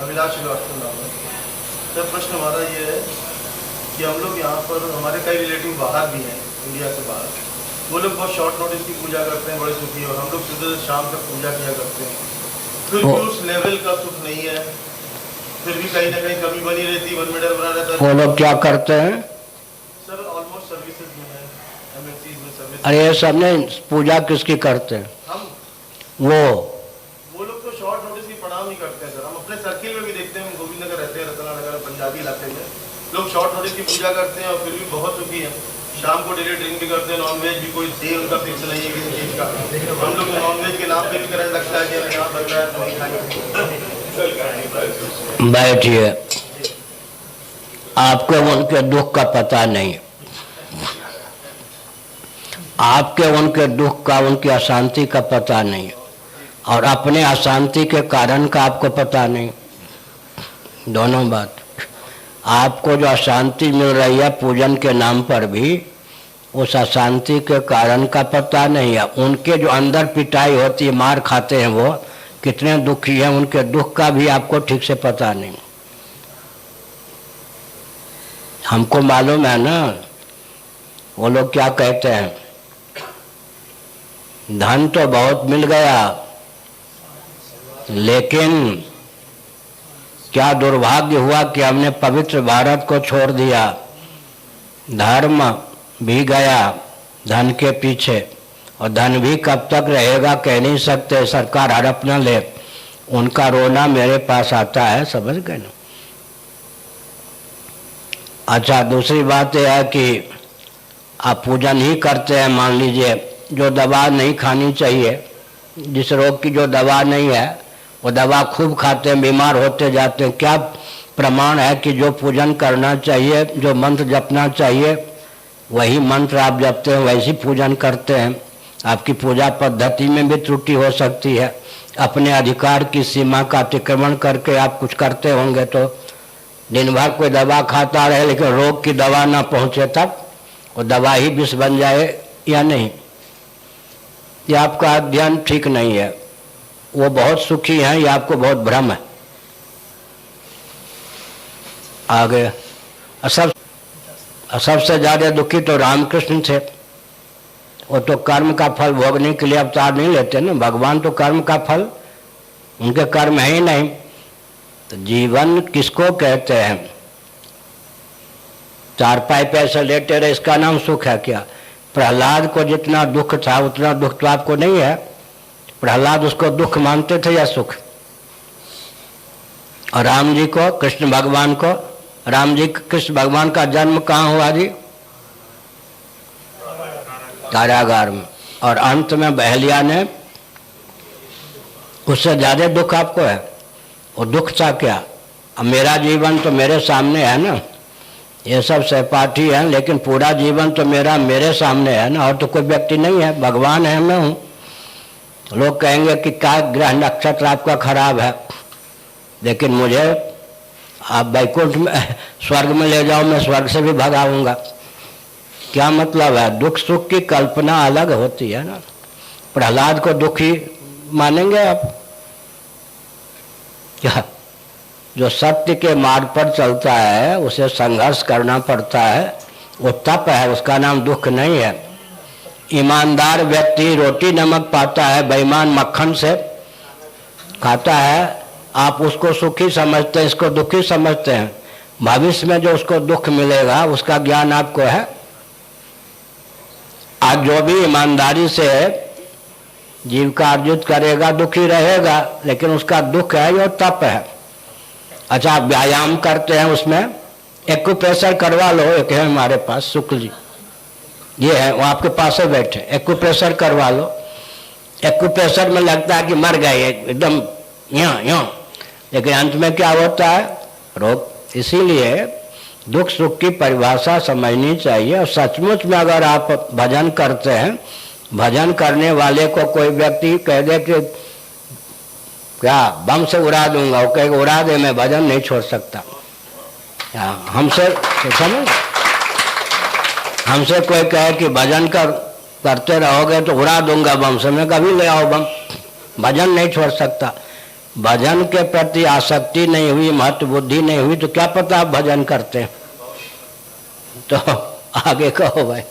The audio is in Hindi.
अभिलाष श्रीवास्तव नाम है सर। प्रश्न हमारा ये है कि हम लोग यहाँ पर हमारे कई रिलेटिव बाहर भी हैं, इंडिया से बाहर। वो लोग बहुत शॉर्ट नोटिस की पूजा करते हैं, बड़े सुखी, और हम लोग सुबह से शाम तक पूजा किया करते हैं, फिर भी उस लेवल का सुख नहीं है। फिर भी कहीं ना कहीं कमी बनी रहती, मन में डर बना रहता है। वो लोग क्या करते हैं सर? ऑलमोस्ट सर्विसेज में है, एमएनसीज में सर्विस। अरे ये सब नहीं, पूजा किसकी करते हैं? हम वो लोग तो शॉर्ट नोटिस की प्रणाम ही करते हैं सर। हम अपने सर्किल में भी देखते हैं, गोविंद नगर रहते हैं, रतला नगर पंजाबी इलाके में लोग शॉर्ट नोटिस की पूजा करते हैं और फिर भी बहुत सुखी हैं। शाम को डेली ड्रिंक भी करते हैं, नॉनवेज भी, कोई डे उनका फिक्स नहीं है किसी चीज़ का। हम लोग नॉनवेज के नाम पे भी करंट लगता है कि हमें यहाँ बन रहा है तो नहीं खाएंगे। बैठिए, आपको उनके दुख का पता नहीं, आपके उनके दुख का, उनकी अशांति का पता नहीं, और अपने अशांति के कारण का आपको पता नहीं। दोनों बात। आपको जो अशांति मिल रही है पूजन के नाम पर भी, उस अशांति के कारण का पता नहीं है। उनके जो अंदर पिटाई होती है, मार खाते हैं, वो कितने दुखी हैं, उनके दुख का भी आपको ठीक से पता नहीं। हमको मालूम है ना, वो लोग क्या कहते हैं, धन तो बहुत मिल गया, लेकिन क्या दुर्भाग्य हुआ कि हमने पवित्र भारत को छोड़ दिया। धर्म भी गया धन के पीछे, और धन भी कब तक रहेगा कह नहीं सकते, सरकार हड़प न ले। उनका रोना मेरे पास आता है, समझ गए ना। अच्छा, दूसरी बात यह है कि आप पूजन ही करते हैं, मान लीजिए जो दवा नहीं खानी चाहिए, जिस रोग की जो दवा नहीं है, वो दवा खूब खाते हैं, बीमार होते जाते हैं। क्या प्रमाण है कि जो पूजन करना चाहिए, जो मंत्र जपना चाहिए, वही मंत्र आप जपते हैं, वैसी पूजन करते हैं? आपकी पूजा पद्धति में भी त्रुटि हो सकती है। अपने अधिकार की सीमा का अतिक्रमण करके आप कुछ करते होंगे, तो दिन भर कोई दवा खाता रहे लेकिन रोग की दवा ना पहुँचे तक वो दवा ही विष बन जाए या नहीं, ये आपका अध्ययन ठीक नहीं है। वो बहुत सुखी हैं, ये आपको बहुत भ्रम है। आगे सबसे ज्यादा दुखी तो रामकृष्ण थे। वो तो कर्म का फल भोगने के लिए अवतार नहीं लेते ना, भगवान तो कर्म का फल, उनके कर्म है ही नहीं। तो जीवन किसको कहते हैं? चारपाई पैसे लेते रहे, इसका नाम सुख है क्या? प्रहलाद को जितना दुख था उतना दुख तो आपको नहीं है। प्रहलाद उसको दुख मानते थे या सुख? और राम जी को, कृष्ण भगवान को, राम जी कृष्ण भगवान का जन्म कहाँ हुआ जी? कारागार में। और अंत में बहलिया ने, उससे ज्यादा दुख आपको है? वो दुख था क्या? अब मेरा जीवन तो मेरे सामने है ना, ये सब सहपाठी हैं, लेकिन पूरा जीवन तो मेरे सामने है ना, और तो कोई व्यक्ति नहीं है, भगवान है, मैं हूँ। लोग कहेंगे कि क्या ग्रह नक्षत्र आपका खराब है, लेकिन मुझे आप वैकुंठ में, स्वर्ग में ले जाओ, मैं स्वर्ग से भी भगाऊंगा। क्या मतलब है? दुख सुख की कल्पना अलग होती है ना। प्रहलाद को दुखी मानेंगे आप क्या? जो सत्य के मार्ग पर चलता है उसे संघर्ष करना पड़ता है, वो तप है, उसका नाम दुख नहीं है। ईमानदार व्यक्ति रोटी नमक पाता है, बेईमान मक्खन से खाता है। आप उसको सुखी समझते हैं, इसको दुखी समझते हैं। भविष्य में जो उसको दुख मिलेगा उसका ज्ञान आपको है? आज जो भी ईमानदारी से जीविका अर्जित करेगा दुखी रहेगा, लेकिन उसका दुख है, ये तप है। अच्छा, आप व्यायाम करते हैं, उसमें एक्यूप्रेशर करवा लो। एक है हमारे पास शुक्ल जी, ये है, वो आपके पास है बैठे, एक्यूप्रेशर करवा लो। एक्यूप्रेशर में लगता है कि मर गए एकदम यहाँ, लेकिन अंत में क्या होता है? रोग। इसीलिए दुख सुख की परिभाषा समझनी चाहिए। और सचमुच में अगर आप भजन करते हैं, भजन करने वाले को कोई व्यक्ति कह दे कि क्या बम से उड़ा दूंगा, वो कहेगा उड़ा दे, मैं भजन नहीं छोड़ सकता। हमसे समझ, हमसे कोई कहे कि भजन करते रहोगे तो उड़ा दूंगा बम से, मैं कभी ले आओ बम, भजन नहीं छोड़ सकता। भजन के प्रति आसक्ति नहीं हुई, महत्व बुद्धि नहीं हुई, तो क्या पता आप भजन करते हैं। तो आगे कहो भाई।